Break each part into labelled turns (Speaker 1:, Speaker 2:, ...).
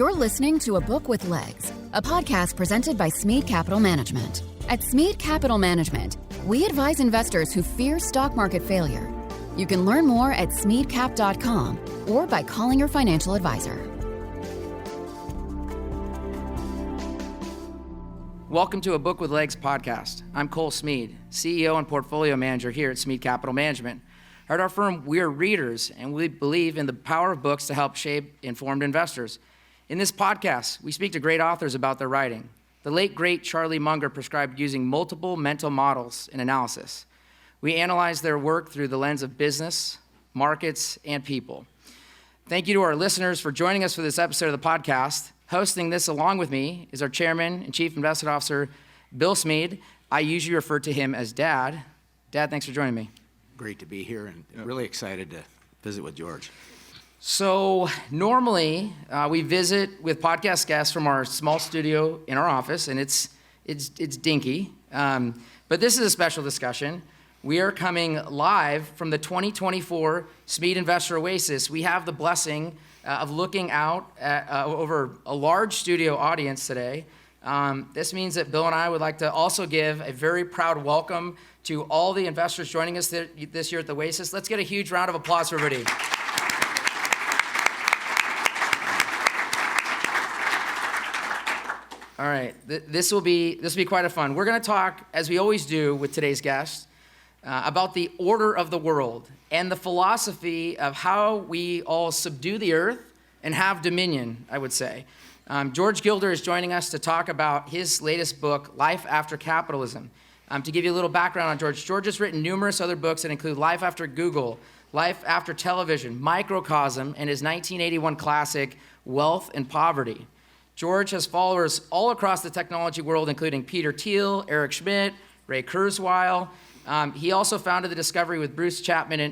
Speaker 1: You're listening to A Book with Legs, a podcast presented by Smead Capital Management. At Smead Capital Management, we advise investors who fear stock market failure. You can learn more at smeadcap.com or by calling your financial advisor.
Speaker 2: Welcome to A Book with Legs podcast. I'm Cole Smead, CEO and Portfolio Manager here at Smead Capital Management. At our firm, we are readers, and we believe in the power of books to help shape informed investors. In this podcast, we speak to great authors about their writing. The late, great Charlie Munger prescribed using multiple mental models in analysis. We analyze their work through the lens of business, markets, and people. Thank you to our listeners for joining us for this episode of the podcast. Hosting this along with me is our Chairman and Chief Investment Officer, Bill Smead. I usually refer to him as Dad. Dad, thanks for joining me.
Speaker 3: Great to be here and really excited to visit with George.
Speaker 2: So normally we visit with podcast guests from our small studio in our office, and it's dinky. But this is a special discussion. We are coming live from the 2024 Smead Investor Oasis. We have the blessing of looking out over a large studio audience today. This means that Bill and I would like to also give a very proud welcome to all the investors joining us this year at the Oasis. Let's get a huge round of applause for everybody. All right, this will be quite a fun. We're going to talk, as we always do with today's guests, about the order of the world and the philosophy of how we all subdue the earth and have dominion, I would say. George Gilder is joining us to talk about his latest book, Life After Capitalism. To give you a little background on George, George has written numerous other books that include Life After Google, Life After Television, Microcosm, and his 1981 classic, Wealth and Poverty. George has followers all across the technology world, including Peter Thiel, Eric Schmidt, Ray Kurzweil. He also founded the Discovery Institute with Bruce Chapman in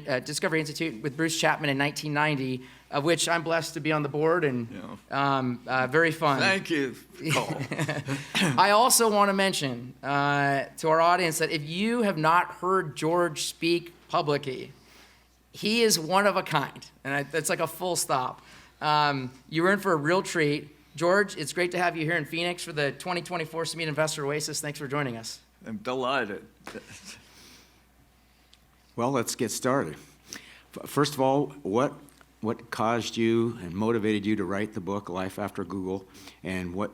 Speaker 2: 1990, of which I'm blessed to be on the board, and very fun.
Speaker 4: Thank you, Cole.
Speaker 2: I also want to mention to our audience that if you have not heard George speak publicly, he is one of a kind, and that's like a full stop. You're in for a real treat. George, it's great to have you here in Phoenix for the 2024 Smead Investor Oasis. Thanks for joining us.
Speaker 4: I'm delighted.
Speaker 3: Well, let's get started. First of all, what caused you and motivated you to write the book Life After Google, and what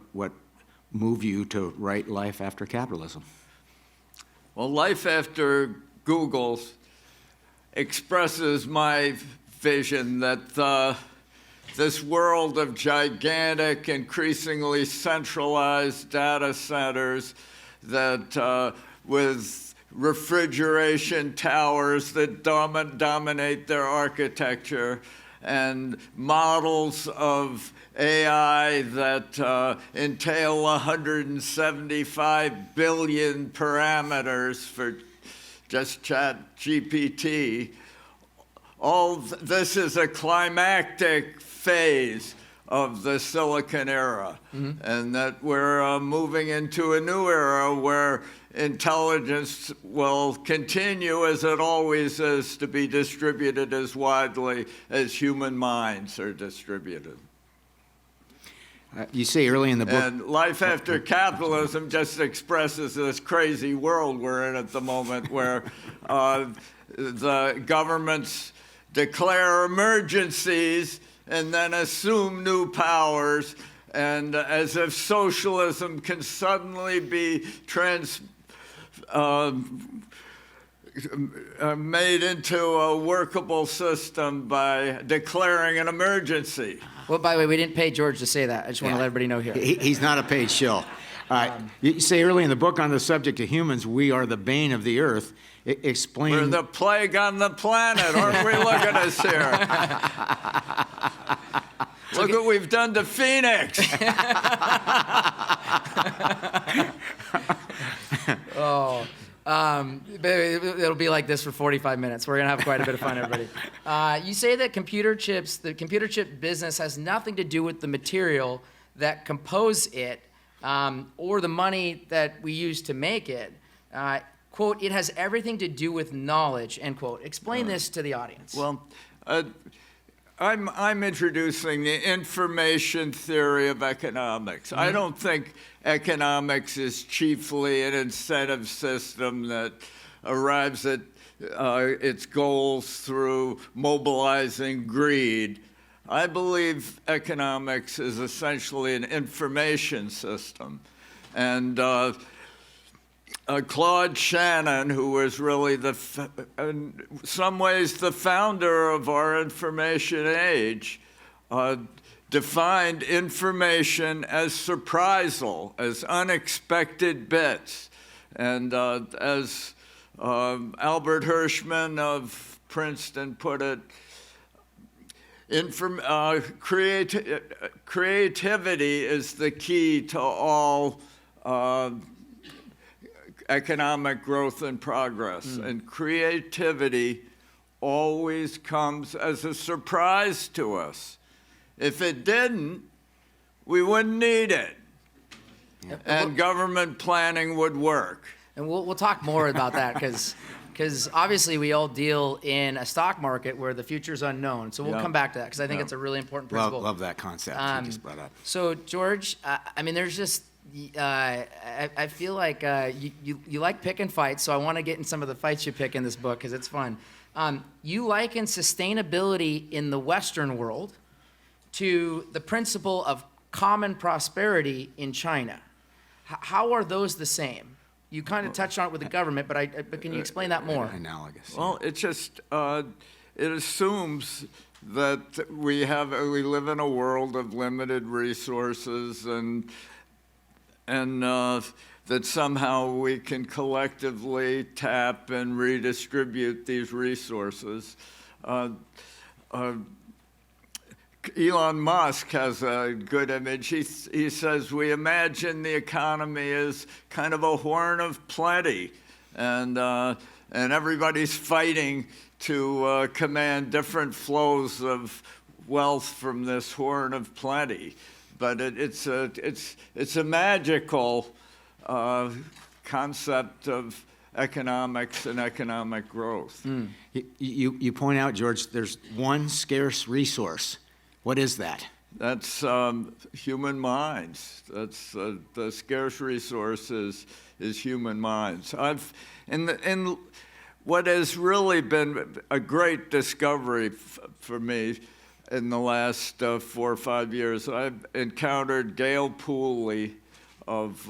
Speaker 3: moved you to write Life After Capitalism?
Speaker 4: Well, Life After Google expresses my vision that this world of gigantic, increasingly centralized data centers that with refrigeration towers that dominate their architecture, and models of AI that entail 175 billion parameters for just ChatGPT. All this is a climactic phase of the Silicon era, and that we're moving into a new era where intelligence will continue, as it always is, to be distributed as widely as human minds are distributed.
Speaker 3: You say early in the book...
Speaker 4: And Life After Capitalism just expresses this crazy world we're in at the moment where the governments declare emergencies and then assume new powers, and as if socialism can suddenly be made into a workable system by declaring an emergency.
Speaker 2: Well, by the way, we didn't pay George to say that. I just want to let everybody know here.
Speaker 3: He's not a paid shill. You say early in the book on the subject of humans, we are the bane of the earth. Explain.
Speaker 4: We're the plague on the planet, aren't we? Look at us here. Look what we've done to Phoenix.
Speaker 2: It'll be like this for 45 minutes. We're going to have quite a bit of fun, everybody. You say that the computer chip business has nothing to do with the material that compose it or the money that we use to make it. Quote, it has everything to do with knowledge, end quote. Explain this to the audience.
Speaker 4: Well, I'm introducing the information theory of economics. I don't think economics is chiefly an incentive system that arrives at its goals through mobilizing greed. I believe economics is essentially an information system. And Claude Shannon, who was really in some ways the founder of our information age, defined information as surprisal, as unexpected bits. And as Albert Hirschman of Princeton put it, creativity is the key to all economic growth and progress. And creativity always comes as a surprise to us. If it didn't, we wouldn't need it. And government planning would work.
Speaker 2: And we'll talk more about that because obviously we all deal in a stock market where the future's unknown. So we'll come back to that because I think it's a really important principle.
Speaker 3: Love that concept you just brought up.
Speaker 2: So George, I mean, there's just I feel like you like picking fights, so I want to get in some of the fights you pick in this book because it's fun. You liken sustainability in the Western world to the principle of common prosperity in China. How are those the same? You kind of touched on it with the government, but can you explain that more?
Speaker 3: Analogous.
Speaker 4: Well, it just it assumes that we live in a world of limited resources and that somehow we can collectively tap and redistribute these resources. Elon Musk has a good image. He says we imagine the economy as kind of a horn of plenty, and everybody's fighting to command different flows of wealth from this horn of plenty. But it's a magical concept of economics and economic growth.
Speaker 3: You point out, George, there's one scarce resource. What is that?
Speaker 4: That's human minds. That's the scarce resource is human minds. In what has really been a great discovery for me in the last 4 or 5 years, I've encountered Gail Pooley of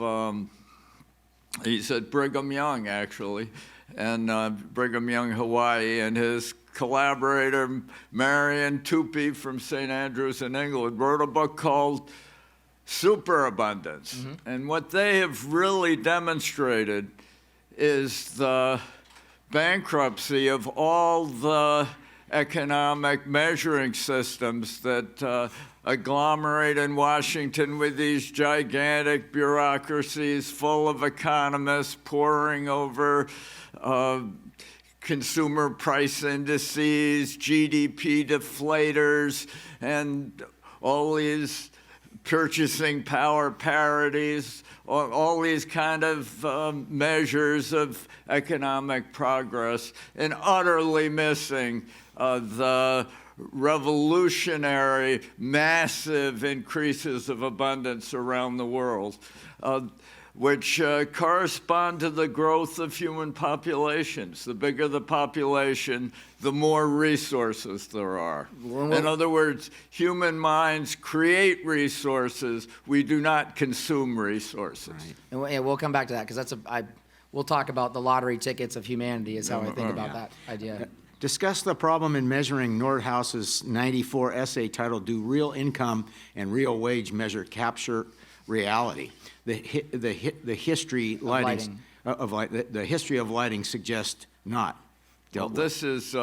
Speaker 4: he's at Brigham Young actually, and Brigham Young, Hawaii, and his collaborator, Marion Tupy from St. Andrews in England, wrote a book called Superabundance. And what they have really demonstrated is the bankruptcy of all the economic measuring systems that agglomerate in Washington with these gigantic bureaucracies full of economists poring over consumer price indices, GDP deflators, and all these purchasing power parities, all these kind of measures of economic progress, and utterly missing the revolutionary, massive increases of abundance around the world, which correspond to the growth of human populations. The bigger the population, the more resources there are. In other words, human minds create resources. We do not consume resources.
Speaker 2: Right. And we'll come back to that because we'll talk about the lottery tickets of humanity is how I think about that idea.
Speaker 3: Discuss the problem in measuring Nordhaus's 94 essay titled "Do Real Income and Real Wage Measure Capture Reality?" The history the history of lighting suggests not.
Speaker 4: Well, this is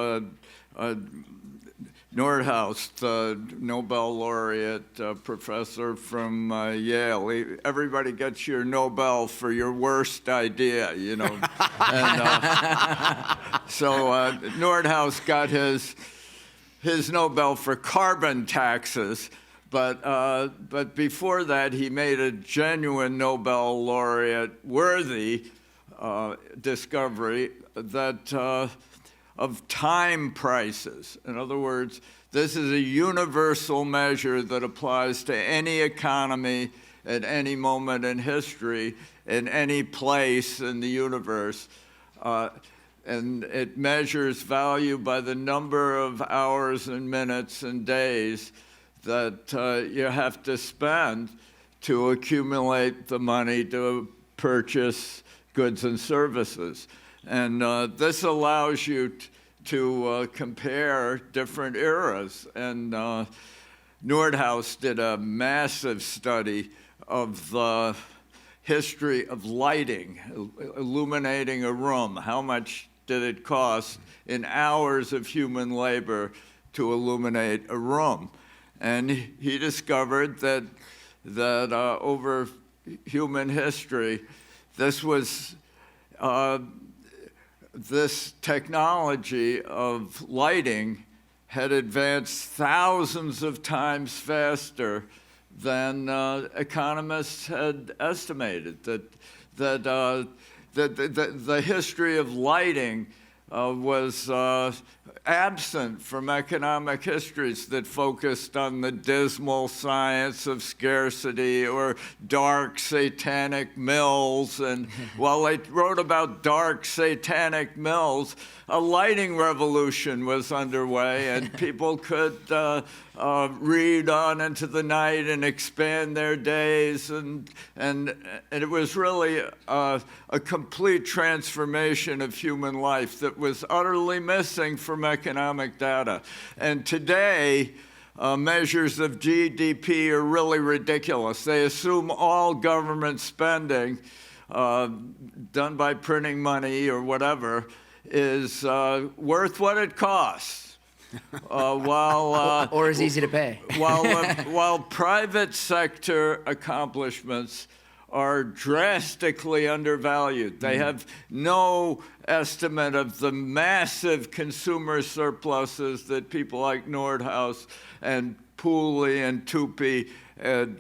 Speaker 4: Nordhaus, the Nobel laureate professor from Yale. Everybody gets your Nobel for your worst idea, you know. So Nordhaus got his Nobel for carbon taxes. But before that, he made a genuine Nobel laureate-worthy discovery that of time prices. In other words, This is a universal measure that applies to any economy at any moment in history, in any place in the universe. And it measures value by the number of hours and minutes and days that you have to spend to accumulate the money to purchase goods and services. And this allows you to compare different eras. And Nordhaus did a massive study of the history of lighting, illuminating a room. How much did it cost in hours of human labor to illuminate a room? And he discovered that over human history, this technology of lighting had advanced thousands of times faster than economists had estimated. That the history of lighting was absent from economic histories that focused on the dismal science of scarcity or dark satanic mills. And while they wrote about dark satanic mills, a lighting revolution was underway, and people could read on into the night and expand their days, and it was really a complete transformation of human life that was utterly missing from economic data. And today, measures of GDP are really ridiculous. They assume all government spending done by printing money or whatever is worth what it costs.
Speaker 2: Or is easy to pay.
Speaker 4: While private sector accomplishments are drastically undervalued. They have no estimate of the massive consumer surpluses that people like Nordhaus and Pooley and Tupy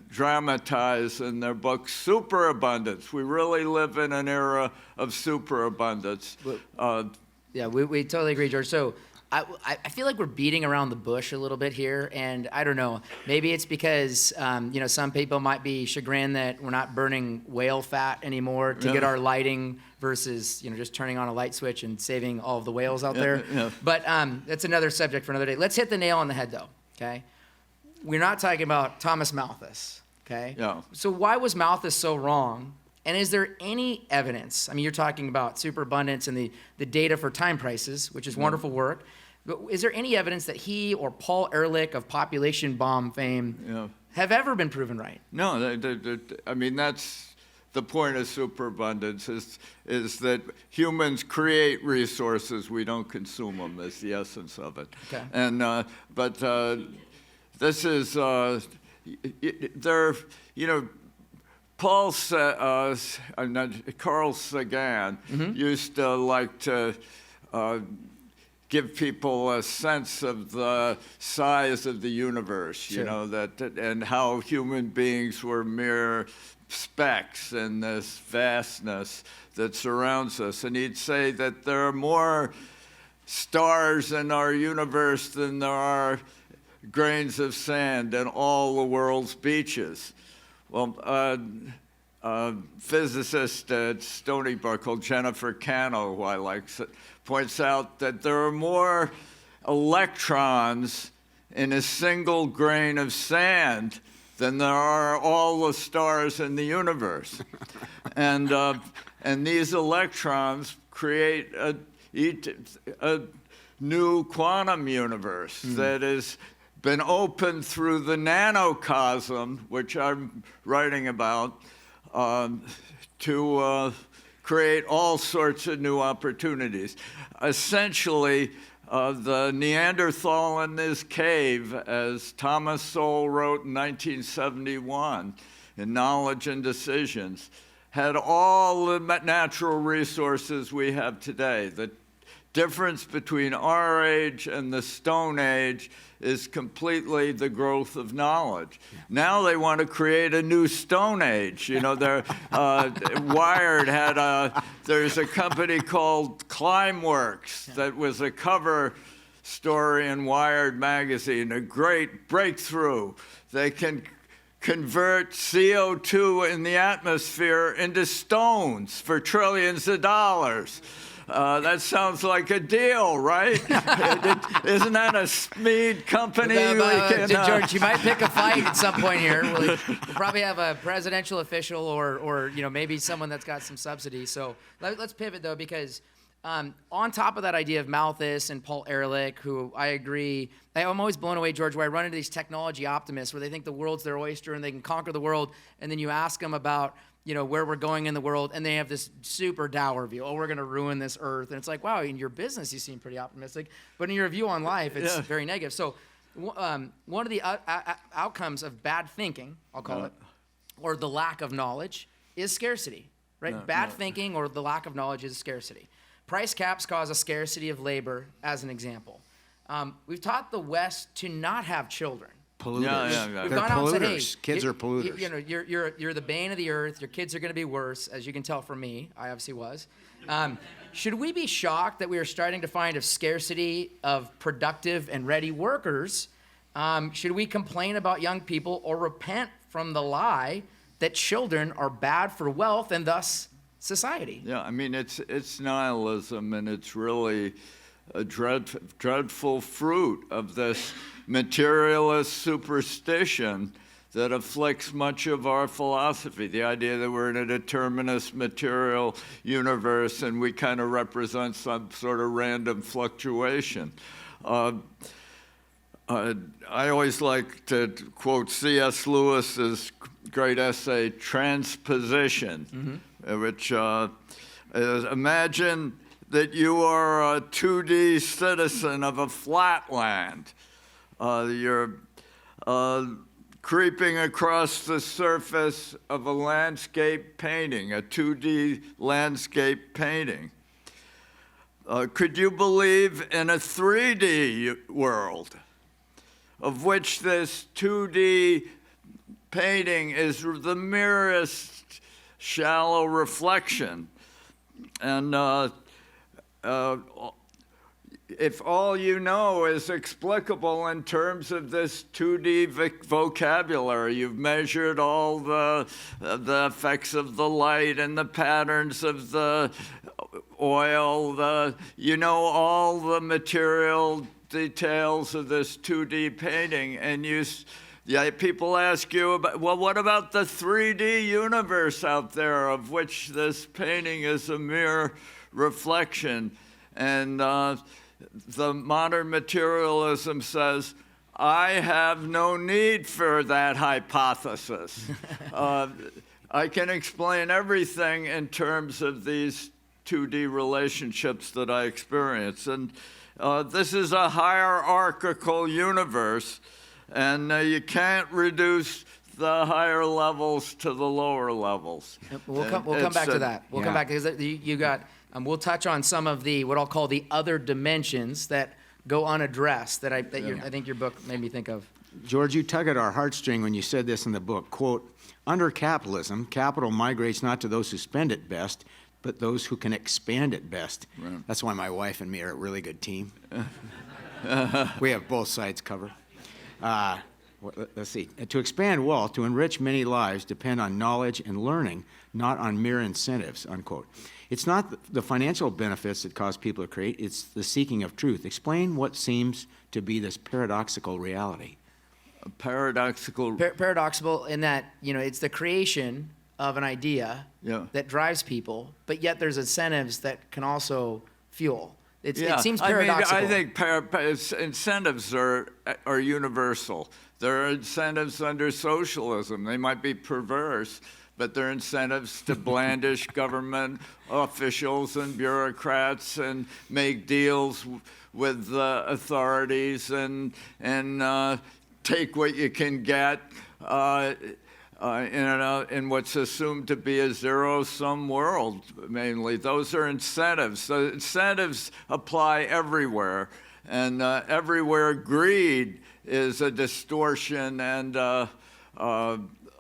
Speaker 4: dramatize in their book, Superabundance. We really live in an era of superabundance.
Speaker 2: Yeah, we totally agree, George. So I feel like we're beating around the bush a little bit here, and I don't know. Maybe it's because some people might be chagrined that we're not burning whale fat anymore to get our lighting versus just turning on a light switch and saving all of the whales out there.
Speaker 4: Yeah.
Speaker 2: But that's another subject for another day. Let's hit the nail on the head, though. Okay, we're not talking about Thomas Malthus. Okay.
Speaker 4: Yeah.
Speaker 2: So why was Malthus so wrong? And is there any evidence? I mean, you're talking about superabundance and the data for time prices, which is wonderful work. But is there any evidence that he or Paul Ehrlich of population bomb fame have ever been proven right?
Speaker 4: No, I mean, that's the point of superabundance is that humans create resources, we don't consume them, is the essence of it.
Speaker 2: Okay.
Speaker 4: And but this is Carl Sagan used to like to give people a sense of the size of the universe,
Speaker 2: Sure.
Speaker 4: and how human beings were mere specks in this vastness that surrounds us. And he'd say that there are more stars in our universe than there are grains of sand in all the world's beaches. Well, a physicist at Stony Brook called Jennifer Cano, who I like, points out that there are more electrons in a single grain of sand than there are all the stars in the universe. And these electrons create a new quantum universe that has been opened through the nanocosm, which I'm writing about, to create all sorts of new opportunities. Essentially, the Neanderthal in this cave, as Thomas Sowell wrote in 1971 in Knowledge and Decisions, had all the natural resources we have today. The difference between our age and the Stone Age is completely the growth of knowledge. Now they want to create a new Stone Age. They're Wired had there's a company called Climeworks that was a cover story in Wired magazine, a great breakthrough. They can convert CO2 in the atmosphere into stones for trillions of dollars. That sounds like a deal, right? Isn't that a Smead company?
Speaker 2: George, you might pick a fight at some point here. We'll probably have a presidential official or maybe someone that's got some subsidy. So let's pivot, though, because on top of that idea of Malthus and Paul Ehrlich, who I agree, I'm always blown away, George, where I run into these technology optimists where they think the world's their oyster and they can conquer the world, and then you ask them about where we're going in the world, and they have this super dour view. Oh, we're going to ruin this earth. And it's like, wow, in your business, you seem pretty optimistic. But in your view on life, it's very negative. So one of the outcomes of bad thinking, I'll call it, or the lack of knowledge, is scarcity, right? Bad thinking or the lack of knowledge is scarcity. Price caps cause a scarcity of labor, as an example. We've taught the West to not have children.
Speaker 3: Polluters.
Speaker 2: We've
Speaker 3: They're
Speaker 2: gone out and said,
Speaker 3: polluters.
Speaker 2: hey,
Speaker 3: Kids are polluters.
Speaker 2: You're the bane of the earth. Your kids are going to be worse, as you can tell from me. I obviously was. Should we be shocked that we are starting to find a scarcity of productive and ready workers? Should we complain about young people or repent from the lie that children are bad for wealth and thus society?
Speaker 4: Yeah, I mean, it's nihilism, and it's really a dreadful fruit of this materialist superstition that afflicts much of our philosophy. The idea that we're in a determinist material universe and we kind of represent some sort of random fluctuation. I always like to quote C.S. Lewis's great essay, Transposition, which is, imagine that you are a 2D citizen of a flatland. You're creeping across the surface of a landscape painting, a 2D landscape painting. Could you believe in a 3D world of which this 2D painting is the merest shallow reflection? And if all you know is explicable in terms of this 2D vocabulary, you've measured all the effects of the light and the patterns of the oil, you know all the material details of this 2D painting, and people ask you about, well, what about the 3D universe out there of which this painting is a mere reflection? And the modern materialism says, I have no need for that hypothesis. I can explain everything in terms of these 2D relationships that I experience. And this is a hierarchical universe, and you can't reduce the higher levels to the lower levels.
Speaker 2: We'll come back to that. We'll come back because you got. We'll touch on some of the what I'll call the other dimensions that go unaddressed that I think your book made me think of.
Speaker 3: George, you tug at our heartstring when you said this in the book, quote, under capitalism, capital migrates not to those who spend it best, but those who can expand it best. Right. That's why my wife and me are a really good team. We have both sides covered. Let's see. To expand wealth, to enrich many lives, depend on knowledge and learning, not on mere incentives, unquote. It's not the financial benefits that cause people to create, it's the seeking of truth. Explain what seems to be this paradoxical reality.
Speaker 4: Paradoxical
Speaker 2: in that, it's the creation of an idea that drives people, but yet there's incentives that can also fuel. It seems paradoxical.
Speaker 4: I think incentives are universal. There are incentives under socialism. They might be perverse, but they're incentives to blandish government officials and bureaucrats and make deals with the authorities and take what you can get in what's assumed to be a zero-sum world, mainly. Those are incentives. So incentives apply everywhere, and everywhere greed is a distortion and a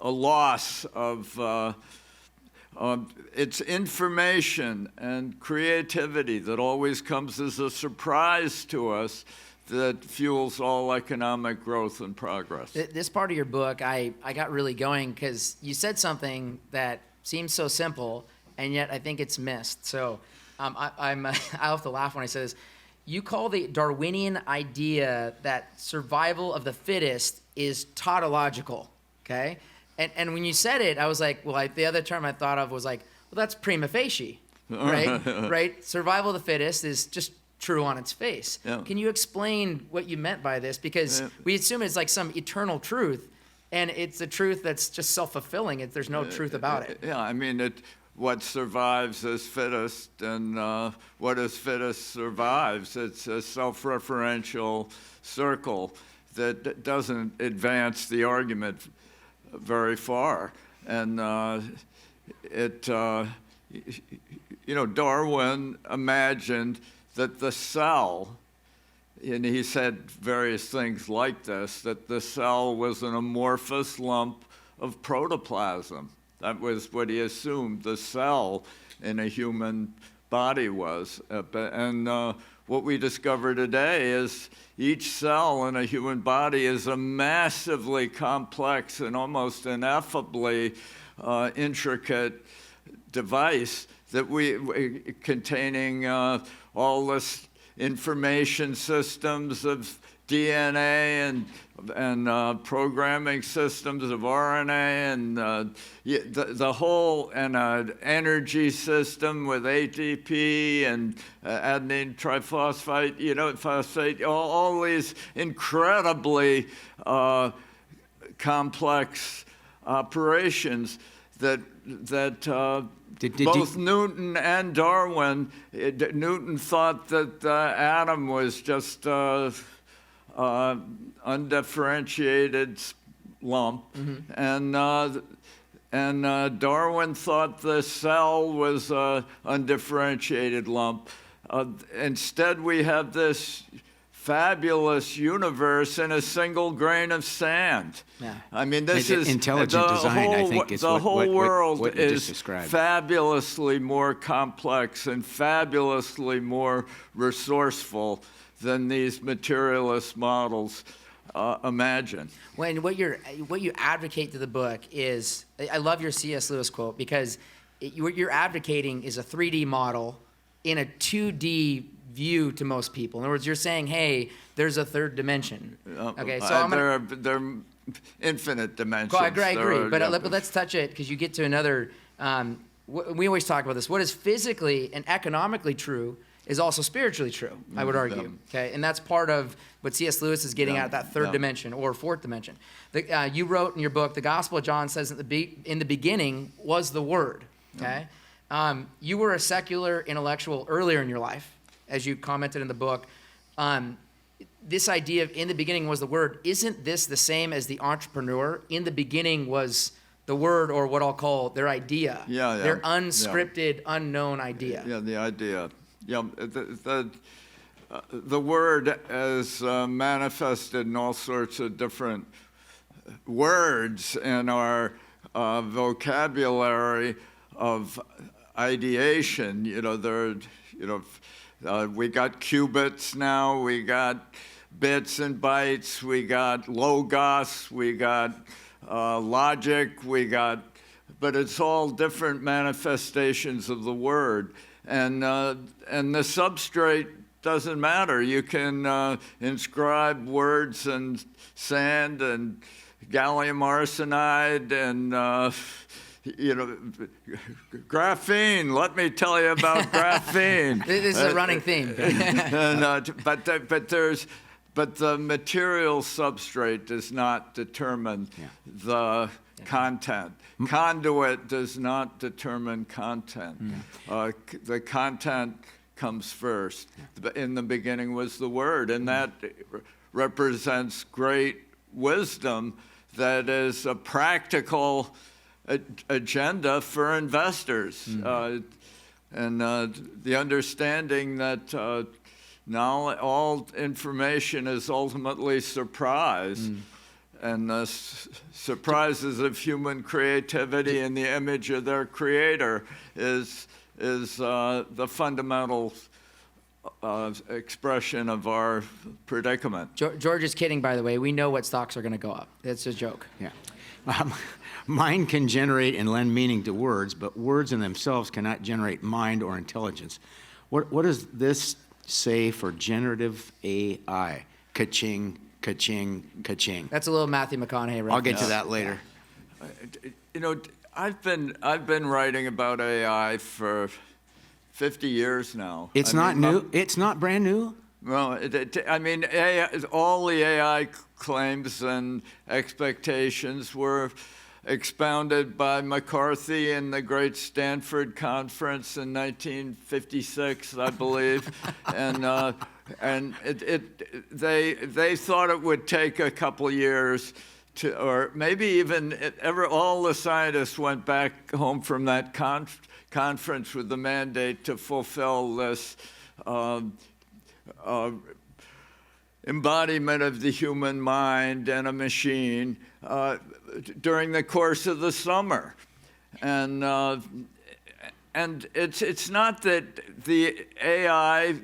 Speaker 4: loss of it's information and creativity that always comes as a surprise to us that fuels all economic growth and progress.
Speaker 2: This part of your book, I got really going because you said something that seems so simple, and yet I think it's missed. So I have to laugh when I say this. You call the Darwinian idea that survival of the fittest is tautological, okay? And when you said it, I was like, well, the other term I thought of was like, well, that's prima facie, right? Right? Survival of the fittest is just true on its face.
Speaker 4: Yeah.
Speaker 2: Can you explain what you meant by this? Because we assume it's like some eternal truth, and it's a truth that's just self-fulfilling. There's no truth about it.
Speaker 4: Yeah, I mean, what survives is fittest, and what is fittest survives. It's a self-referential circle that doesn't advance the argument very far. And Darwin imagined that the cell, and he said various things like this, that the cell was an amorphous lump of protoplasm. That was what he assumed the cell in a human body was. What we discover today is each cell in a human body is a massively complex and almost ineffably intricate device that containing all this information systems of DNA and programming systems of RNA and the whole, and an energy system with ATP and adenine triphosphate, phosphate, all these incredibly complex operations that both Newton and Darwin. Newton thought that the atom was just undifferentiated lump, and Darwin thought the cell was an undifferentiated lump. Instead, we have this fabulous universe in a single grain of sand.
Speaker 2: Yeah.
Speaker 4: I mean, this is
Speaker 3: intelligent design. I think is
Speaker 4: the whole world
Speaker 3: what you
Speaker 4: is
Speaker 3: just described.
Speaker 4: Fabulously more complex and fabulously more resourceful than these materialist models imagine.
Speaker 2: When what you advocate to the book is, I love your C.S. Lewis quote, because what you're advocating is a 3D model in a 2D view to most people. In other words, you're saying, hey, there's a third dimension. Okay, so
Speaker 4: there are infinite dimensions.
Speaker 2: I agree, but let's touch it, because you get to another. We always talk about this. What is physically and economically true is also spiritually true, I would argue. Okay, and that's part of what C.S. Lewis is getting at, that third dimension or fourth dimension. You wrote in your book, the Gospel of John says that in the beginning was the Word. Okay, you were a secular intellectual earlier in your life, as you commented in the book. This idea of in the beginning was the Word, isn't this the same as the entrepreneur? In the beginning was the Word, or what I'll call their idea. Their unscripted, unknown idea.
Speaker 4: Yeah, the idea. Yeah, the Word is manifested in all sorts of different words in our vocabulary of ideation. We got qubits now, we got bits and bytes, we got logos, we got logic, but it's all different manifestations of the word. And the substrate doesn't matter. You can inscribe words in sand and gallium arsenide and graphene. Let me tell you about graphene.
Speaker 2: This is a running theme.
Speaker 4: But the material substrate does not determine the content. Conduit does not determine content. The content comes first. In the beginning was the Word, and that represents great wisdom that is a practical agenda for investors. And the understanding that now all information is ultimately surprise. And the surprises of human creativity in the image of their creator is the fundamental expression of our predicament.
Speaker 2: George is kidding, by the way. We know what stocks are going to go up. It's a joke.
Speaker 3: Yeah. Mind can generate and lend meaning to words, but words in themselves cannot generate mind or intelligence. What does this say for generative AI? Ka-ching, ka-ching, ka-ching.
Speaker 2: That's a little Matthew McConaughey right
Speaker 3: I'll get
Speaker 2: there.
Speaker 3: to that later.
Speaker 4: You know, I've been writing about AI for 50 years now.
Speaker 3: It's not new. It's not brand new.
Speaker 4: Well, I mean, all the AI claims and expectations were expounded by McCarthy in the great Stanford conference in 1956, I believe, and they thought it would take a couple years to, or maybe even all the scientists went back home from that conference with the mandate to fulfill this embodiment of the human mind and a machine during the course of the summer. And it's not that the AI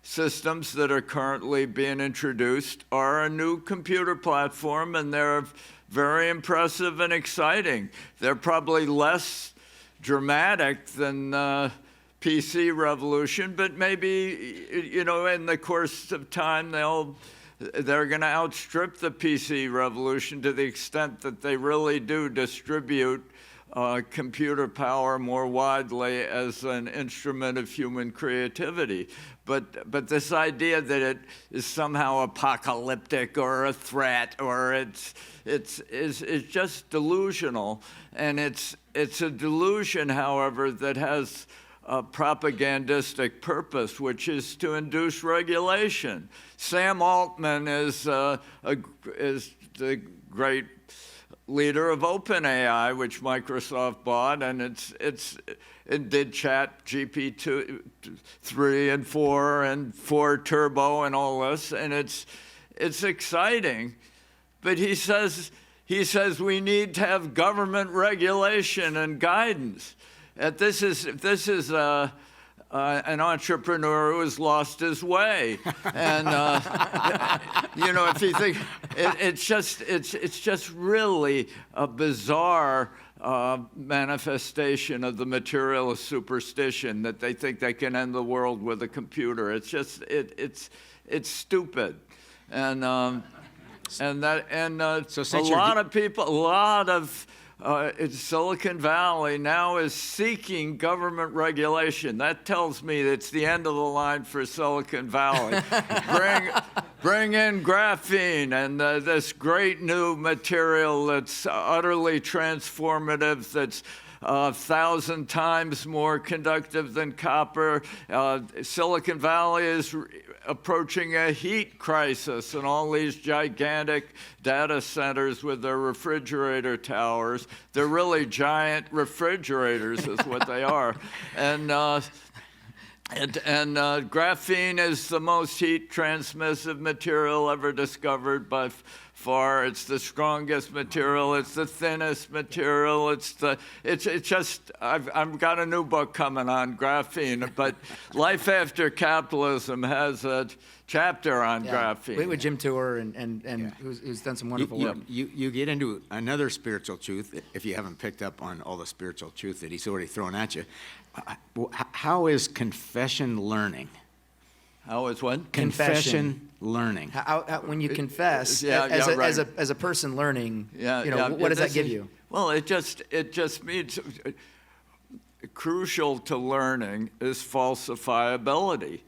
Speaker 4: systems that are currently being introduced are a new computer platform, and they're very impressive and exciting. They're probably less dramatic than PC revolution, but maybe, you know, in the course of time, they're going to outstrip the PC revolution to the extent that they really do distribute computer power more widely as an instrument of human creativity. But this idea that it is somehow apocalyptic or a threat or it's just delusional, and it's a delusion, however, that has a propagandistic purpose, which is to induce regulation. Sam Altman is the great leader of OpenAI, which Microsoft bought, and it did Chat GPT 3 and 4 and 4 Turbo and all this, and it's exciting. But he says we need to have government regulation and guidance. This is an entrepreneur who has lost his way, and you know, if you think it's just really a bizarre manifestation of the materialist superstition that they think they can end the world with a computer. It's just it's stupid, and a lot of people, in Silicon Valley now is seeking government regulation. That tells me that it's the end of the line for Silicon Valley. Bring in graphene and this great new material that's utterly transformative, that's 1,000 times more conductive than copper. Silicon Valley is approaching a heat crisis, and all these gigantic data centers with their refrigerator towers. They're really giant refrigerators is what they are. And graphene is the most heat transmissive material ever discovered by far. It's the strongest material. It's the thinnest material. It's just, I've got a new book coming on graphene, but Life After Capitalism has a chapter on graphene.
Speaker 2: Wait with Jim Tour and who's done some wonderful work.
Speaker 3: You get into another spiritual truth, if you haven't picked up on all the spiritual truth that he's already thrown at you. How is confession learning?
Speaker 4: How is what?
Speaker 2: Confession
Speaker 3: learning.
Speaker 2: How, when you confess,
Speaker 4: right.
Speaker 2: as a person learning, what does that give you?
Speaker 4: Well, it just means crucial to learning is falsifiability.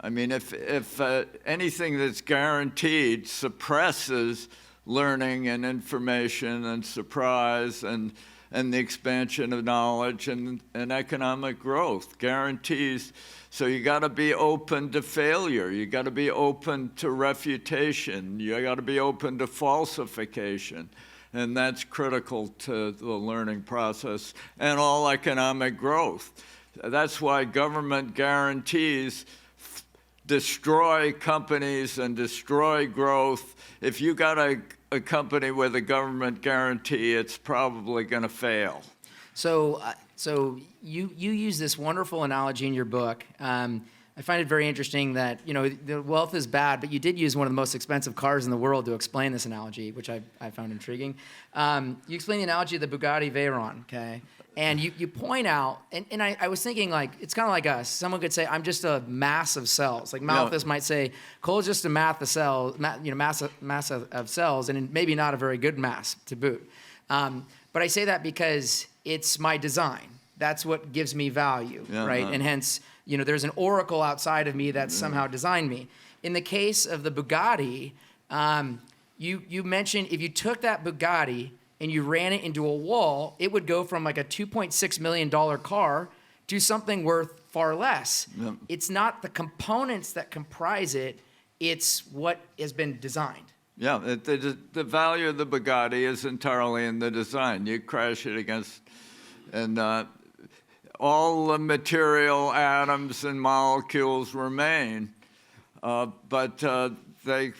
Speaker 4: I mean, if anything that's guaranteed suppresses learning and information and surprise and the expansion of knowledge and economic growth, guarantees. So you got to be open to failure. You got to be open to refutation. You got to be open to falsification. And that's critical to the learning process and all economic growth. That's why government guarantees destroy companies and destroy growth. If you got a company with a government guarantee, it's probably going to fail.
Speaker 2: So you use this wonderful analogy in your book I find it very interesting that, the wealth is bad, but you did use one of the most expensive cars in the world to explain this analogy, which I found intriguing. You explain the analogy of the Bugatti Veyron, okay? And you point out, and I was thinking, like, it's kind of like us. Someone could say, I'm just a mass of cells. Like Malthus might say, Cole's just a mass of cells, mass of cells, and maybe not a very good mass to boot. But I say that because it's my design. That's what gives me value, right? And hence, there's an oracle outside of me that somehow designed me. In the case of the Bugatti, you mentioned if you took that Bugatti and you ran it into a wall, it would go from like a $2.6 million car to something worth far less. Yep. It's not the components that comprise it, it's what has been designed.
Speaker 4: Yeah, the value of the Bugatti is entirely in the design. You crash it against, and all the material atoms and molecules remain, but they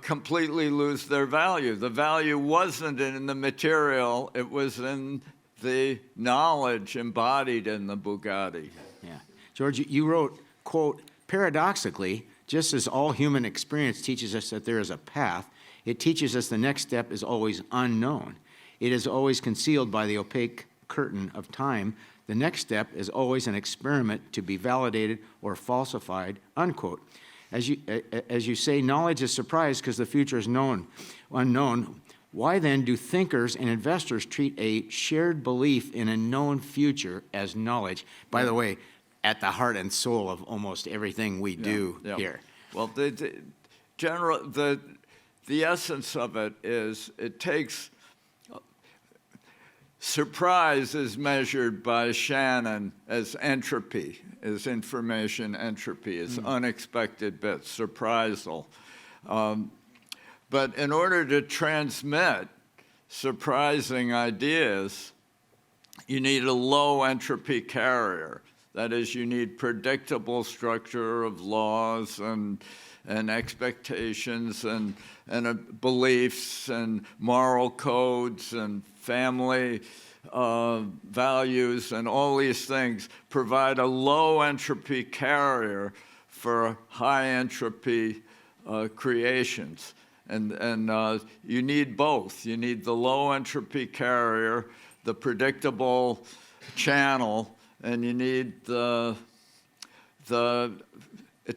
Speaker 4: completely lose their value. The value wasn't in the material, it was in the knowledge embodied in the Bugatti.
Speaker 3: Yeah. George, you wrote, quote, paradoxically, just as all human experience teaches us that there is a path, it teaches us the next step is always unknown. It is always concealed by the opaque curtain of time. The next step is always an experiment to be validated or falsified, unquote. As you say, knowledge is surprise because the future is unknown. Why then do thinkers and investors treat a shared belief in a known future as knowledge? By the way, at the heart and soul of almost everything we do here.
Speaker 4: Well, the essence of it is it takes surprise is measured by Shannon as entropy, as information entropy, as unexpected bits, surprisal. But in order to transmit surprising ideas, you need a low entropy carrier. That is, you need predictable structure of laws and expectations and beliefs and moral codes and family values, and all these things provide a low entropy carrier for high entropy creations. And you need both. You need the low entropy carrier, the predictable channel, and you need to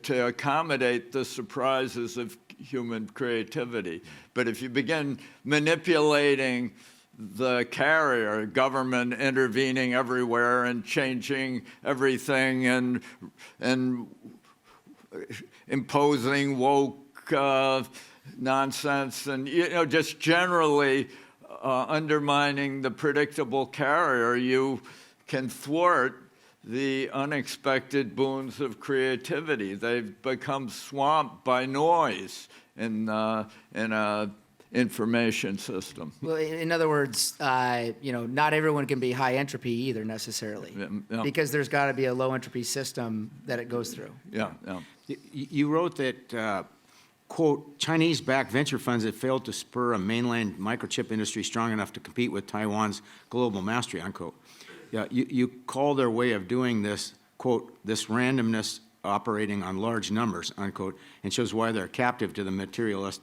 Speaker 4: accommodate the surprises of human creativity. But if you begin manipulating the carrier, government intervening everywhere and changing everything and imposing woke nonsense and just generally undermining the predictable carrier, you can thwart the unexpected boons of creativity. They've become swamped by noise in a information system.
Speaker 2: Well, in other words, not everyone can be high entropy either necessarily, because there's got to be a low entropy system that it goes through.
Speaker 4: Yeah.
Speaker 3: You wrote that, quote, Chinese-backed venture funds have failed to spur a mainland microchip industry strong enough to compete with Taiwan's global mastery, unquote. Yeah, you call their way of doing this, quote, this randomness operating on large numbers, unquote, and shows why they're captive to the materialist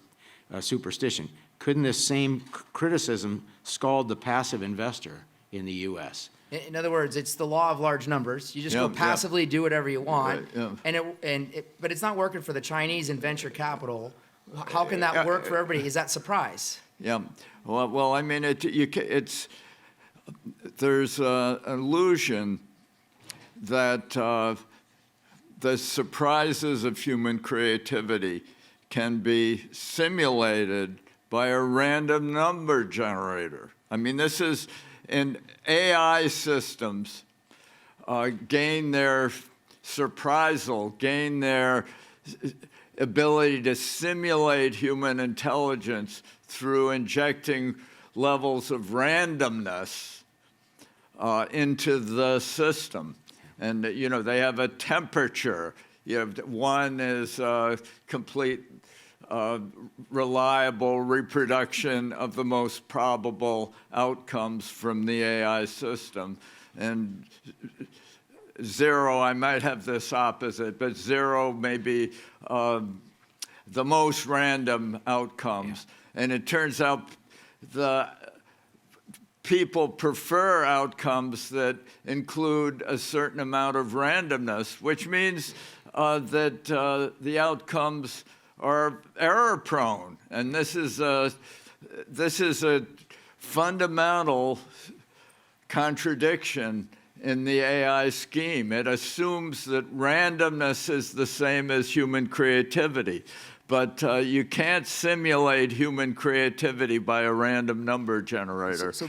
Speaker 3: superstition. Couldn't this same criticism scald the passive investor in the U.S.?
Speaker 2: In other words, it's the law of large numbers. You just go passively do whatever you want, but it's not working for the Chinese in venture capital. How can that work for everybody? Is that surprise?
Speaker 4: Yeah. Well, I mean, there's an illusion that the surprises of human creativity can be simulated by a random number generator. I mean, this is in AI systems gain their ability to simulate human intelligence through injecting levels of randomness into the system. And, they have a temperature. One is complete reliable reproduction of the most probable outcomes from the AI system. And zero, I might have this opposite, but zero may be the most random outcomes. And it turns out the people prefer outcomes that include a certain amount of randomness, which means that the outcomes are error-prone. And this is a fundamental contradiction in the AI scheme. It assumes that randomness is the same as human creativity. But you can't simulate human creativity by a random number generator.
Speaker 2: So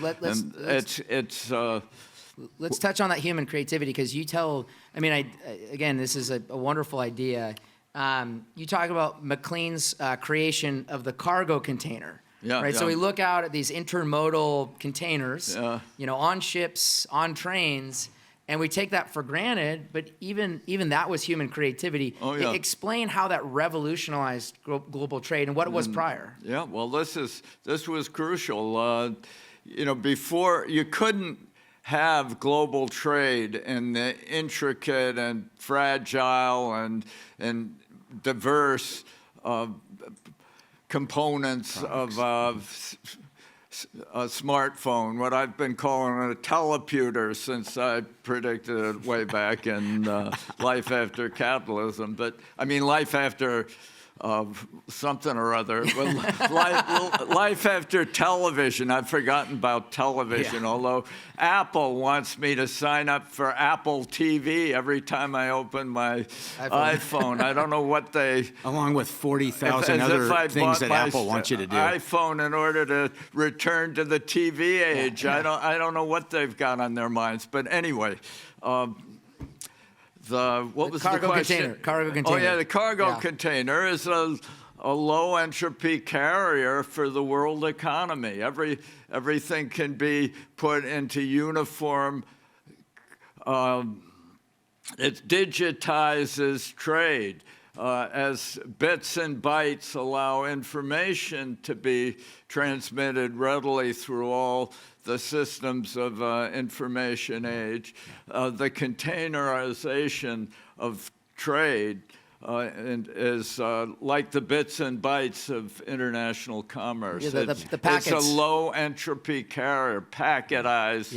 Speaker 2: let's touch on that human creativity, because you tell, I mean, again, this is a wonderful idea. You talk about McLean's creation of the cargo container.
Speaker 4: Yeah,
Speaker 2: right.
Speaker 4: yeah.
Speaker 2: So we look out at these intermodal containers, on ships, on trains, and we take that for granted. But even that was human creativity.
Speaker 4: Oh, yeah.
Speaker 2: Explain how that revolutionized global trade and what it was prior.
Speaker 4: Yeah. Well, this was crucial. Before, you couldn't have global trade in the intricate and fragile and diverse components of a smartphone, what I've been calling a teleputer since I predicted it way back in Life After Capitalism. But I mean, life after something or other. Life after television. I've forgotten about television, although Apple wants me to sign up for Apple TV every time I open my iPhone. I don't know what they...
Speaker 3: Along with 40,000 other things that Apple wants you to do.
Speaker 4: iPhone in order to return to the TV age. I don't know what they've got on their minds. But anyway... what was the question?
Speaker 2: Cargo container.
Speaker 4: Oh, yeah, the cargo container is a low entropy carrier for the world economy. Everything can be put into uniform. It digitizes trade. As bits and bytes allow information to be transmitted readily through all the systems of information age, the containerization of trade is like the bits and bytes of international commerce.
Speaker 2: Yeah, the packets.
Speaker 4: It's a low entropy carrier, packetized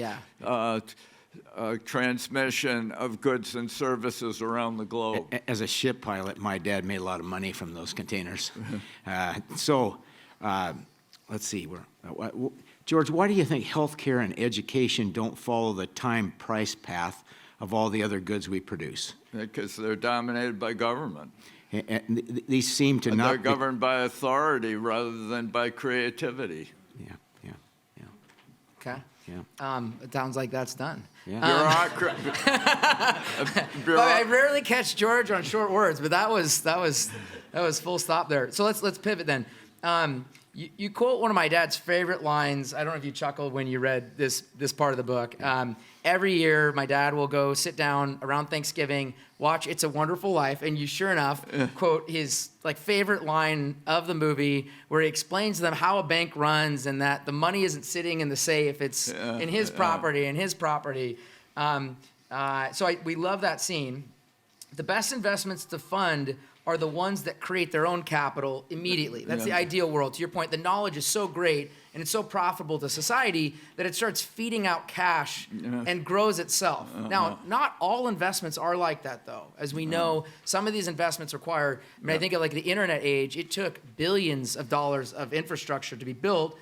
Speaker 4: transmission of goods and services around the globe.
Speaker 3: As a ship pilot, my dad made a lot of money from those containers. Let's see. George, why do you think healthcare and education don't follow the time price path of all the other goods we produce?
Speaker 4: Because they're dominated by government.
Speaker 3: And these seem to not...
Speaker 4: They're governed by authority rather than by creativity.
Speaker 3: Yeah.
Speaker 2: Okay.
Speaker 3: Yeah.
Speaker 2: It sounds like that's done.
Speaker 3: Yeah.
Speaker 2: I rarely catch George on short words, but that was full stop there. So let's pivot then. You quote one of my dad's favorite lines. I don't know if you chuckled when you read this part of the book. Every year, my dad will go sit down around Thanksgiving, watch It's a Wonderful Life, and you sure enough quote his favorite line of the movie, where he explains to them how a bank runs and that the money isn't sitting in the safe; it's in his property and his property. We love that scene. The best investments to fund are the ones that create their own capital immediately. That's the ideal world. To your point, the knowledge is so great and it's so profitable to society that it starts feeding out cash and grows itself. Now, not all investments are like that, though. As we know, some of these investments require, I think of the internet age, it took billions of dollars of infrastructure to be built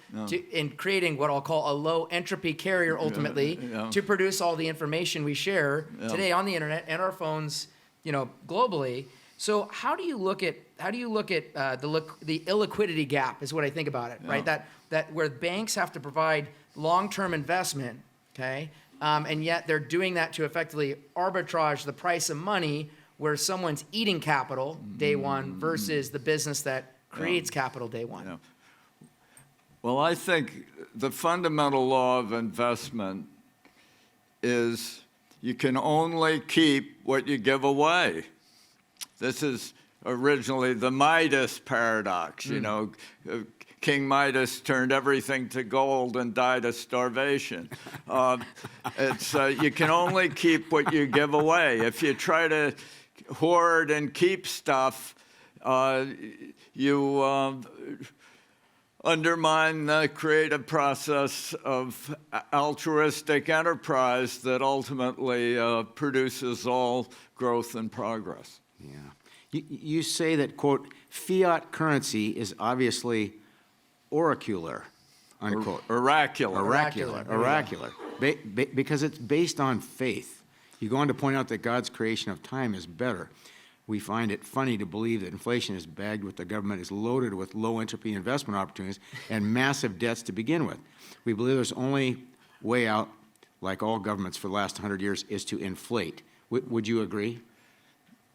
Speaker 2: in creating what I'll call a low entropy carrier ultimately to produce all the information we share today on the internet and our phones, globally. So how do you look at the illiquidity gap is what I think about it, right? That where banks have to provide long-term investment, okay, and yet they're doing that to effectively arbitrage the price of money, where someone's eating capital day one versus the business that creates capital day one.
Speaker 4: Yeah. Well, I think the fundamental law of investment is you can only keep what you give away. This is originally the Midas paradox, King Midas turned everything to gold and died of starvation. You can only keep what you give away. If you try to hoard and keep stuff, you undermine the creative process of altruistic enterprise that ultimately produces all growth and progress.
Speaker 3: Yeah. You say that, quote, fiat currency is obviously oracular, unquote. Oracular. Because it's based on faith. You go on to point out that God's creation of time is better. We find it funny to believe that inflation is bagged with the government is loaded with low entropy investment opportunities and massive debts to begin with. We believe there's only way out, like all governments for the last 100 years, is to inflate. Would you agree?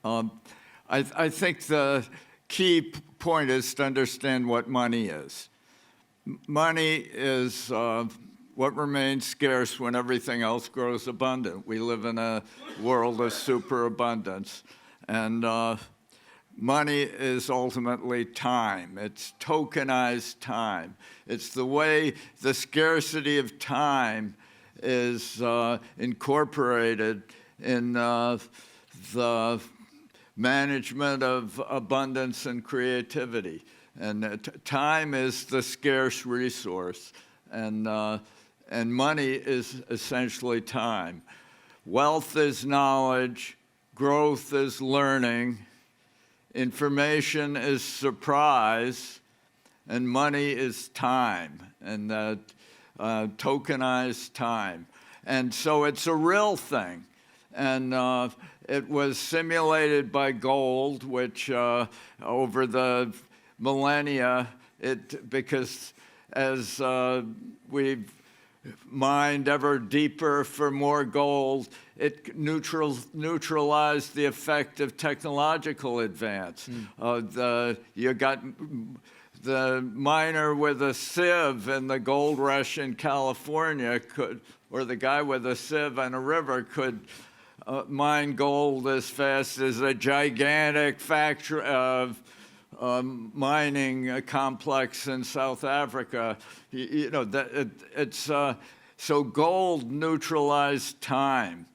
Speaker 4: I think the key point is to understand what money is. Money is what remains scarce when everything else grows abundant. We live in a world of superabundance. And money is ultimately time. It's tokenized time. It's the way the scarcity of time is incorporated in the management of abundance and creativity. And time is the scarce resource, and money is essentially time. Wealth is knowledge. Growth is learning, information is surprise, and money is time, and tokenized time. And so it's a real thing. And it was simulated by gold, which over the millennia, because as we've mined ever deeper for more gold, it neutralized the effect of technological advance. You got the miner with a sieve in the gold rush in California or the guy with a sieve on a river could mine gold as fast as a gigantic factory of mining complex in South Africa. So gold neutralized time.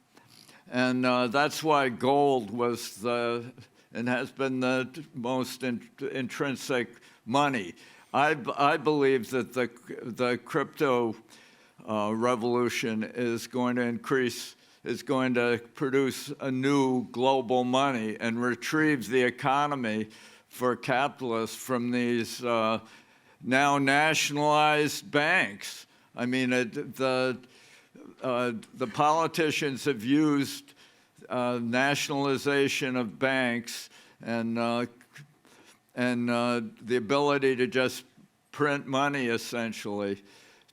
Speaker 4: And that's why gold was and has been the most intrinsic money. I believe that the crypto revolution is going to produce a new global money and retrieve the economy for capitalists from these now nationalized banks. I mean, the politicians have used nationalization of banks and the ability to just print money, essentially,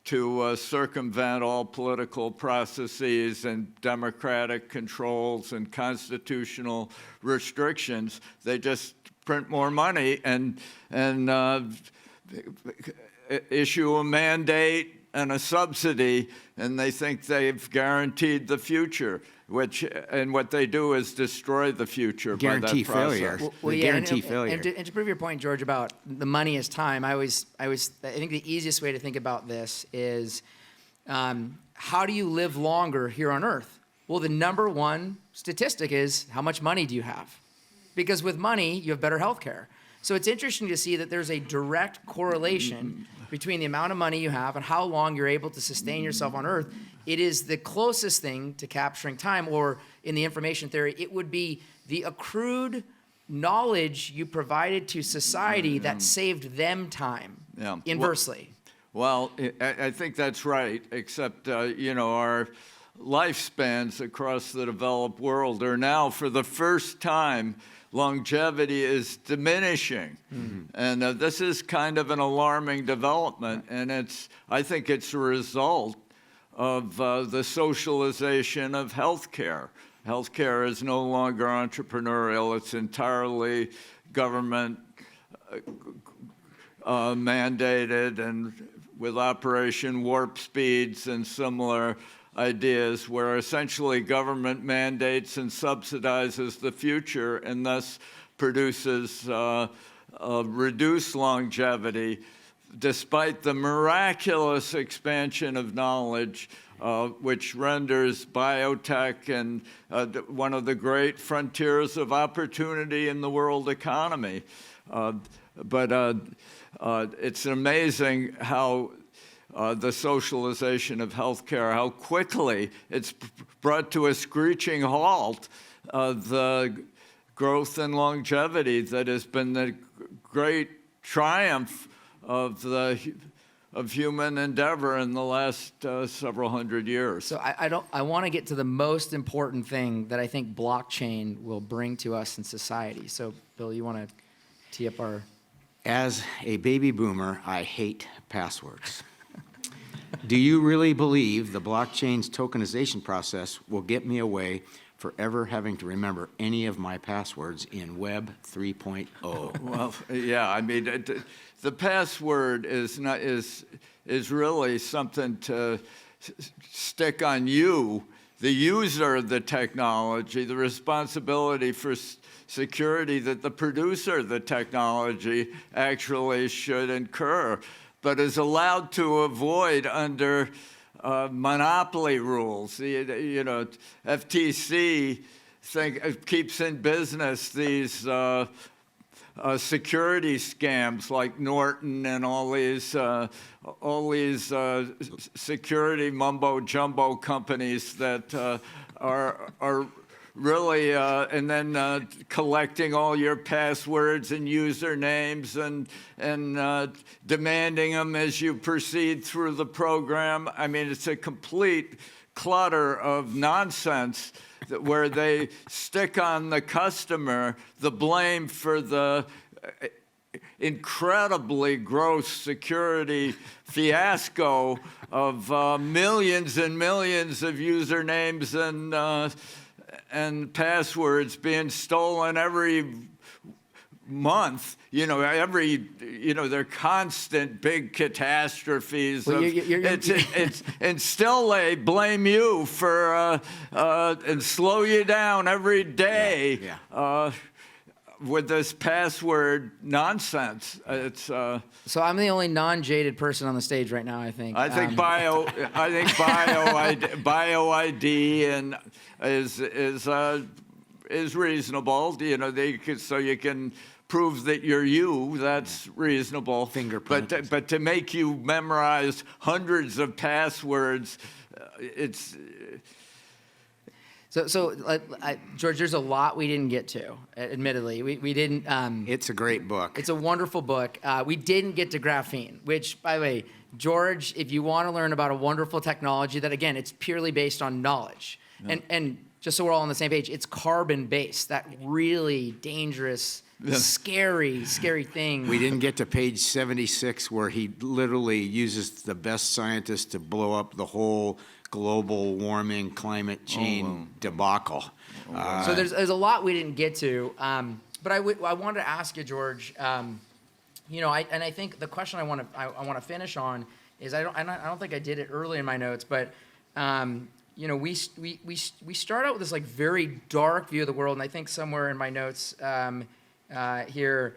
Speaker 4: to circumvent all political processes and democratic controls and constitutional restrictions. They just print more money and issue a mandate and a subsidy, and they think they've guaranteed the future, and what they do is destroy the future by that process.
Speaker 3: Failure. Guarantee failure.
Speaker 2: And to prove your point, George, about the money is time, I think the easiest way to think about this is how do you live longer here on Earth? Well, the number one statistic is how much money do you have? Because with money, you have better health care. So it's interesting to see that there's a direct correlation between the amount of money you have and how long you're able to sustain yourself on Earth. It is the closest thing to capturing time, or in the information theory, it would be the accrued knowledge you provided to society that saved them time, inversely.
Speaker 4: Well, I think that's right, except, our lifespans across the developed world are now, for the first time, longevity is diminishing. And this is kind of an alarming development, and I think it's a result of the socialization of healthcare. Healthcare is no longer entrepreneurial. It's entirely government mandated, and with Operation Warp Speeds and similar ideas, where essentially government mandates and subsidizes the future and thus produces reduced longevity. despite the miraculous expansion of knowledge, which renders biotech and one of the great frontiers of opportunity in the world economy. But it's amazing how the socialization of healthcare, how quickly it's brought to a screeching halt the growth and longevity that has been the great triumph of human endeavor in the last several hundred years.
Speaker 2: So I want to get to the most important thing that I think blockchain will bring to us in society. So Bill, you want to tee up our...
Speaker 3: As a baby boomer, I hate passwords. Do you really believe the blockchain's tokenization process will get me away forever having to remember any of my passwords in Web 3.0?
Speaker 4: Well, yeah, I mean, the password is really something to stick on you, the user of the technology, the responsibility for security that the producer of the technology actually should incur, but is allowed to avoid under monopoly rules. FTC keeps in business these security scams like Norton and all these security mumbo jumbo companies that are really, and then collecting all your passwords and usernames and demanding them as you proceed through the program. I mean, it's a complete clutter of nonsense where they stick on the customer the blame for the incredibly gross security fiasco of millions and millions of usernames and passwords being stolen every month. They're constant big catastrophes.
Speaker 2: Well,
Speaker 4: And still they blame you for and slow you down every day.
Speaker 3: Yeah.
Speaker 4: With this password nonsense. So
Speaker 2: I'm the only non-jaded person on the stage right now, I think.
Speaker 4: I think bio ID and is reasonable. So you can prove that you're you. That's reasonable.
Speaker 3: Fingerprint.
Speaker 4: But to make you memorize hundreds of passwords, it's.
Speaker 2: So George, there's a lot we didn't get to, admittedly. We didn't...
Speaker 3: It's a great book.
Speaker 2: It's a wonderful book. We didn't get to graphene, which, by the way, George, if you want to learn about a wonderful technology that, again, it's purely based on knowledge. Yeah. And just so we're all on the same page, it's carbon-based, that really dangerous, scary thing.
Speaker 3: We didn't get to page 76 where he literally uses the best scientists to blow up the whole global warming, climate change debacle.
Speaker 2: So there's a lot we didn't get to, but I wanted to ask you, George. I think the question I want to finish on is I don't think I did it early in my notes, but we start out with this like very dark view of the world, and I think somewhere in my notes here,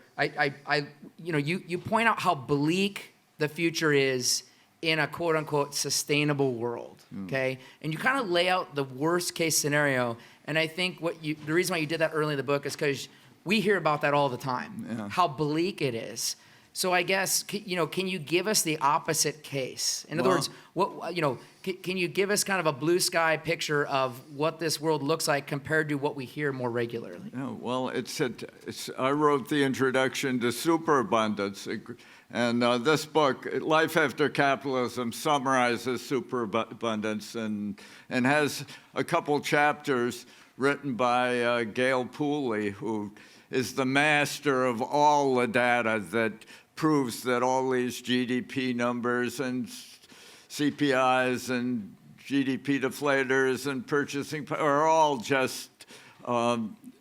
Speaker 2: you point out how bleak the future is in a quote unquote sustainable world, okay? And you kind of lay out the worst case scenario. And I think the reason why you did that early in the book is because we hear about that all the time, how bleak it is. So I guess, can you give us the opposite case? In other words, can you give us kind of a blue sky picture of what this world looks like compared to what we hear more regularly?
Speaker 4: Yeah, well, I wrote the introduction to superabundance. And this book, Life After Capitalism, summarizes superabundance and has a couple chapters written by Gail Pooley, who is the master of all the data that proves that all these GDP numbers and CPIs and GDP deflators and purchasing are all just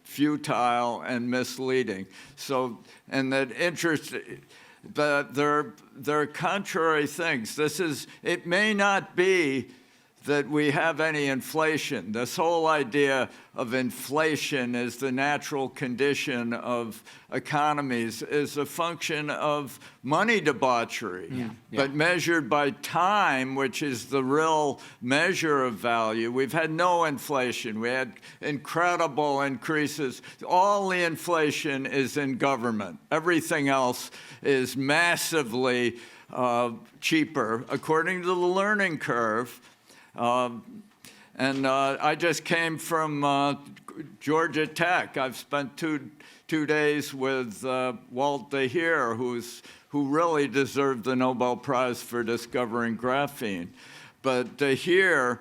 Speaker 4: futile and misleading. So, and that but they're contrary things. It may not be that we have any inflation. This whole idea of inflation as the natural condition of economies is a function of money debauchery, but measured by time, which is the real measure of value. We've had no inflation. We had incredible increases. All the inflation is in government. Everything else is massively cheaper, according to the learning curve. I just came from Georgia Tech. I've spent two days with Walt DeHeer, who really deserved the Nobel Prize for discovering graphene. But DeHeer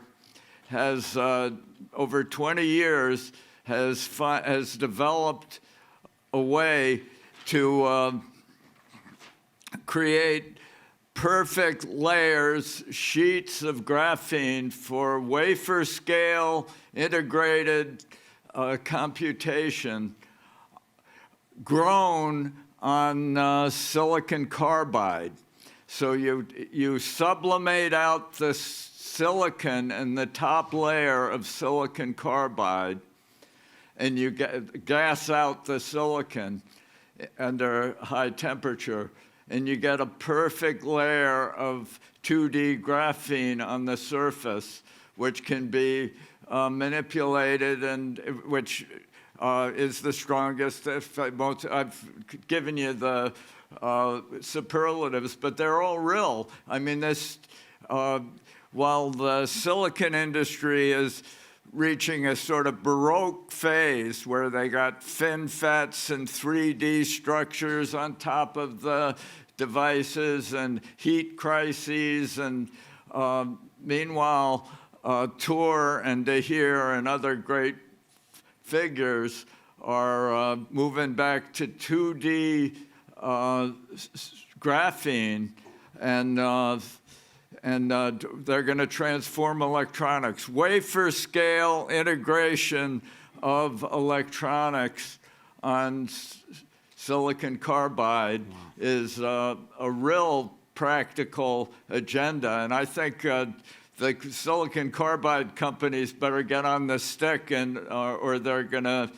Speaker 4: has, over 20 years, has developed a way to create perfect layers, sheets of graphene for wafer scale integrated computation grown on silicon carbide. So you sublimate out the silicon in the top layer of silicon carbide, and you gas out the silicon under high temperature, and you get a perfect layer of 2D graphene on the surface, which can be manipulated and which is the strongest. I've given you the superlatives, but they're all real. I mean, while the silicon industry is reaching a sort of Baroque phase where they got FinFETs and 3D structures on top of the devices and heat crises. And meanwhile, Tour and DeHeer and other great figures are moving back to 2D graphene, and they're going to transform electronics. Wafer scale integration of electronics on silicon carbide is a real practical agenda. And I think the silicon carbide companies better get on the stick, or they're going to,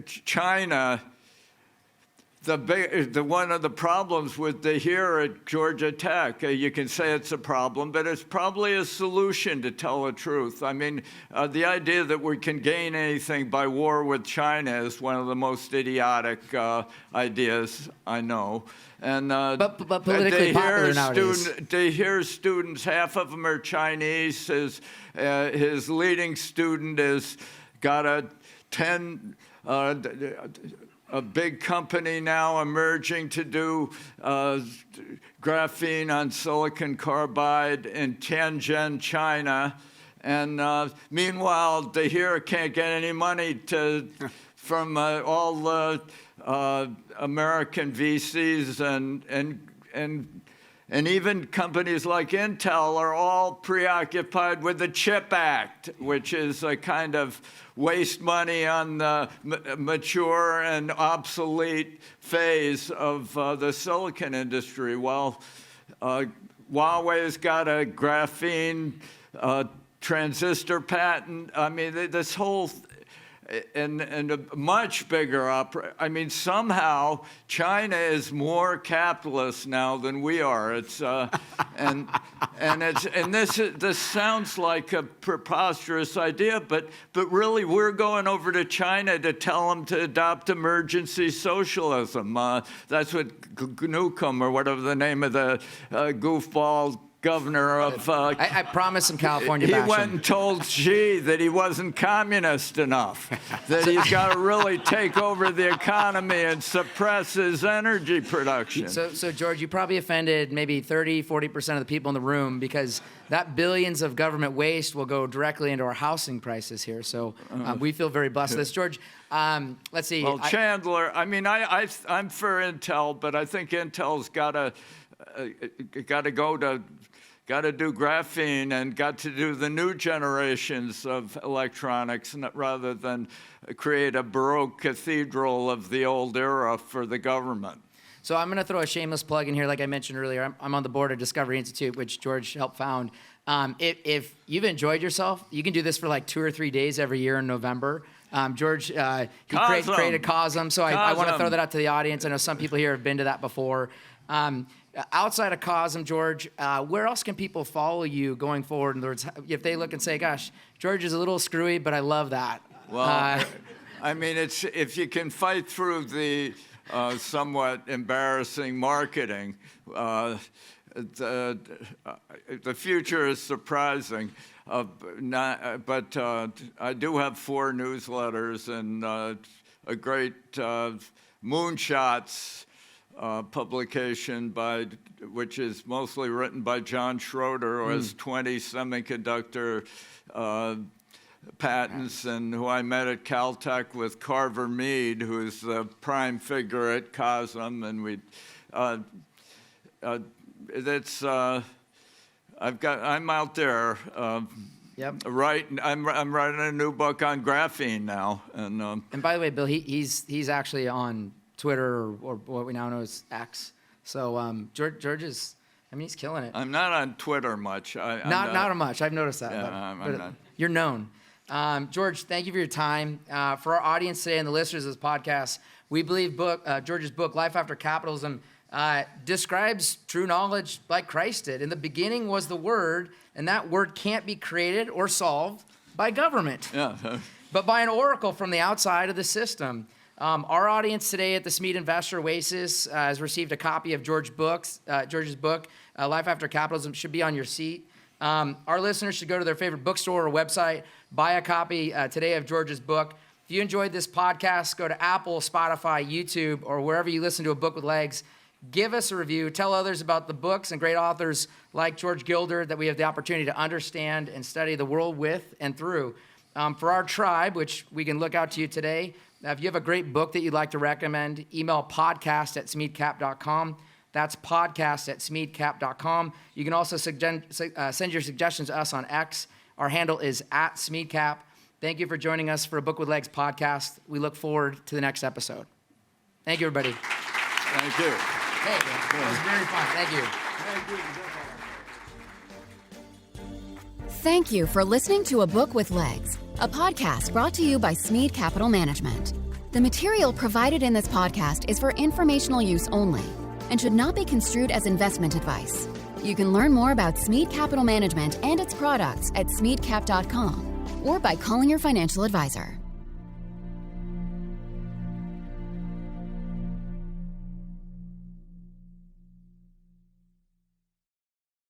Speaker 4: China. One of the problems with DeHeer at Georgia Tech, you can say it's a problem, but it's probably a solution, to tell the truth. I mean, the idea that we can gain anything by war with China is one of the most idiotic ideas I know. And
Speaker 2: but politically popular nowadays.
Speaker 4: DeHeer students, half of them are Chinese. His leading student has got a big company now emerging to do graphene on silicon carbide in Tianjin, China. And meanwhile, DeHeer can't get any money from all the American VCs, and even companies like Intel are all preoccupied with the CHIP Act, which is a kind of waste money on the mature and obsolete phase of the silicon industry. While Huawei's got a graphene transistor patent. I mean, this whole and a much bigger I mean, somehow China is more capitalist now than we are. It's this sounds like a preposterous idea, but really we're going over to China to tell them to adopt emergency socialism. That's what Newcomb, or whatever the name of the goofball governor of...
Speaker 2: I promised some California
Speaker 4: He
Speaker 2: bashing.
Speaker 4: went and told Xi that he wasn't communist enough, that he's got to really take over the economy and suppress his energy production.
Speaker 2: So George, you probably offended maybe 30, 40% of the people in the room, because that billions of government waste will go directly into our housing prices here. So we feel very blessed with this. George, let's see.
Speaker 4: Well, Chandler, I mean, I'm for Intel, but I think Intel's got to do graphene and got to do the new generations of electronics, rather than create a Baroque cathedral of the old era for the government.
Speaker 2: So I'm going to throw a shameless plug in here. Like I mentioned earlier, I'm on the board of Discovery Institute, which George helped found. If you've enjoyed yourself, you can do this for like 2 or 3 days every year in November. George, he created COSM, so I want to throw that out to the audience. I know some people here have been to that before. Outside of COSM, George, where else can people follow you going forward? In other words, if they look and say, gosh, George is a little screwy, but I love that.
Speaker 4: Well, I mean, it's if you can fight through the somewhat embarrassing marketing, the future is surprising. But I do have 4 newsletters and a great Moonshots publication which is mostly written by John Schroeder, who has 20 semiconductor patents, and who I met at Caltech with Carver Mead, who's the prime figure at COSM, and I'm out there.
Speaker 2: Yep.
Speaker 4: I'm writing a new book on graphene now,
Speaker 2: and by the way, Bill, he's actually on Twitter or what we now know as X. So George is, I mean, he's killing it.
Speaker 4: I'm not on Twitter much.
Speaker 2: Not much. I've noticed that.
Speaker 4: Yeah, I'm not.
Speaker 2: You're known. George, thank you for your time. For our audience today and the listeners of this podcast, we believe George's book, Life After Capitalism, describes true knowledge like Christ did. In the beginning was the Word, and that Word can't be created or solved by government, but by an oracle from the outside of the system. Our audience today at the Smead Investor Oasis has received a copy of George's book, Life After Capitalism. Should be on your seat. Our listeners should go to their favorite bookstore or website, buy a copy today of George's book. If you enjoyed this podcast, go to Apple, Spotify, YouTube, or wherever you listen to A Book with Legs. Give us a review. Tell others about the books and great authors like George Gilder that we have the opportunity to understand and study the world with and through. For our tribe, which we can look out to you today, if you have a great book that you'd like to recommend, email podcast@smeadcap.com. That's podcast@smeadcap.com. You can also send your suggestions to us on X. Our handle is @SmeadCap. Thank you for joining us for A Book with Legs podcast. We look forward to the next episode. Thank you, everybody.
Speaker 4: Thank you.
Speaker 2: Hey, it was very fun. Thank you.
Speaker 1: Thank you for listening to A Book with Legs, a podcast brought to you by Smead Capital Management. The material provided in this podcast is for informational use only and should not be construed as investment advice. You can learn more about Smead Capital Management and its products at smeadcap.com or by calling your financial advisor.